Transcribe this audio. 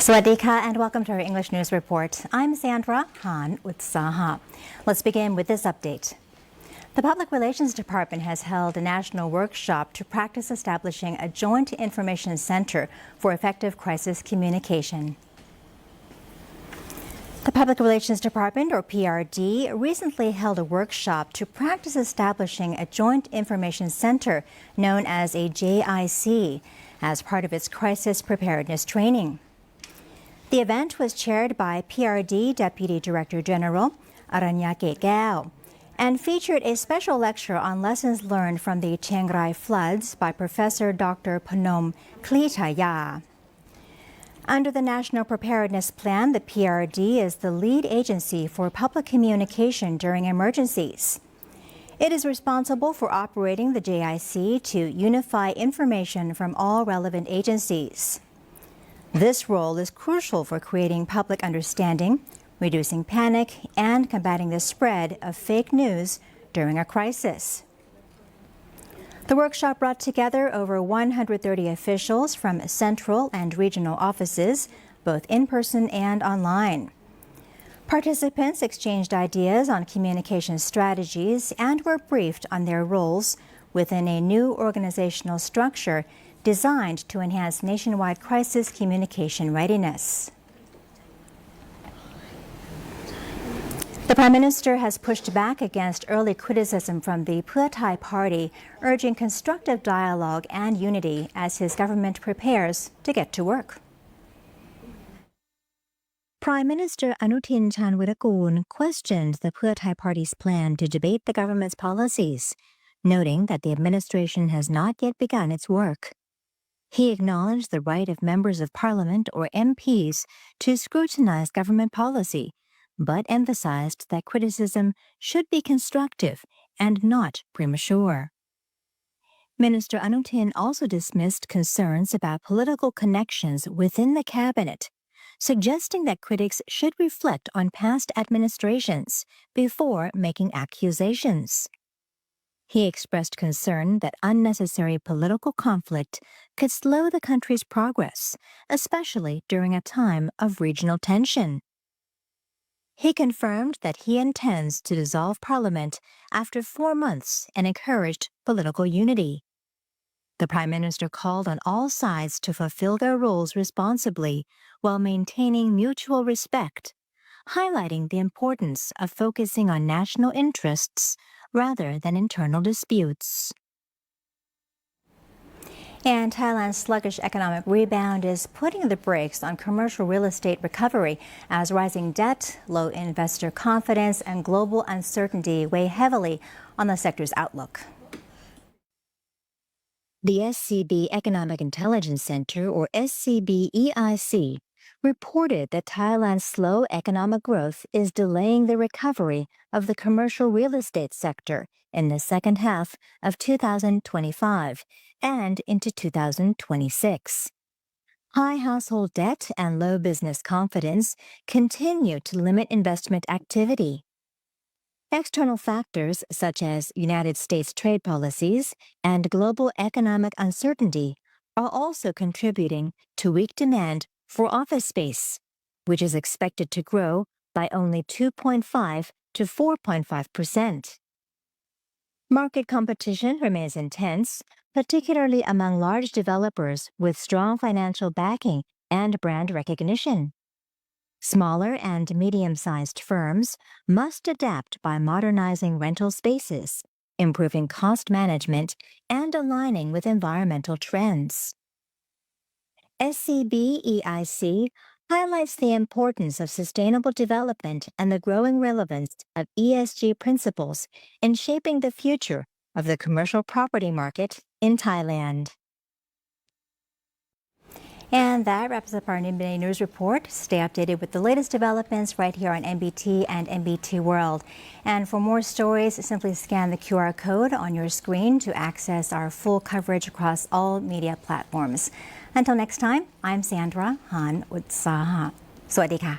Swadika and welcome to our English News Report. I'm Sandra Han Utsaha. Let's begin with this update. The Public Relations Department has held a national workshop to practice establishing a joint information center for effective crisis communication. The Public Relations Department, or PRD, recently held a workshop to practice establishing a joint information center known as a JIC as part of its crisis preparedness training. The event was chaired by PRD Deputy Director General Aranya Kekao and featured a special lecture on lessons learned from the Chiang Rai floods by Professor Dr. Panom Klitaya. Under the National Preparedness Plan, the PRD is the lead agency for public communication during emergencies. It is responsible for operating the JIC to unify information from all relevant agencies. This role is crucial for creating public understanding, reducing panic, and combating the spread of fake news during a crisis. The workshop brought together over 130 officials from central and regional offices, both in person and online. Participants exchanged ideas on communication strategies and were briefed on their roles within a new organizational structure designed to enhance nationwide crisis communication readiness. The Prime Minister has pushed back against early criticism from the Pheu Thai party, urging constructive dialogue and unity as his government prepares to get to work. Prime Minister ANUTIN questioned the Pheu Thai party's plan to debate the government's policies, noting that the administration has not yet begun its work. He acknowledged the right of members of parliament or MPs to scrutinize government policy, but emphasized that criticism should be constructive and not premature. Minister ANUTIN also dismissed concerns about political connections within the cabinet, suggesting that critics should reflect on past administrations before making accusations. He expressed concern that unnecessary political conflict could slow the country's progress, especially during a time of regional tension. He confirmed that he intends to dissolve Parliament after 4 months and encouraged political unity. The Prime Minister called on all sides to fulfill their roles responsibly while maintaining mutual respect, highlighting the importance of focusing on national interests rather than internal disputes. And Thailand's sluggish economic rebound is putting the brakes on commercial real estate recovery as rising debt, low investor confidence, and global uncertainty weigh heavily on the sector's outlook. The SCB Economic Intelligence Center, or SCB-EIC, reported that Thailand's slow economic growth is delaying the recovery of the commercial real estate sector in the second half of 2025 and into 2026. High household debt and low business confidence continue to limit investment activity. External factors such as United States trade policies and global economic uncertainty are also contributing to weak demand for office space, which is expected to grow by only 2.5 to 4.5%. Market competition remains intense, particularly among large developers with strong financial backing and brand recognition. Smaller and medium-sized firms must adapt by modernizing rental spaces, improving cost management, and aligning with environmental trends. SCB-EIC highlights the importance of sustainable development and the growing relevance of ESG principles in shaping the future of the commercial property market in Thailand. And that wraps up our NBT News Report. Stay updated with the latest developments right here on NBT and NBT World. And for more stories, simply scan the QR code on your screen to access our full coverage across all media platforms. Until next time, I'm Sandra Han Utsaha. Swadika.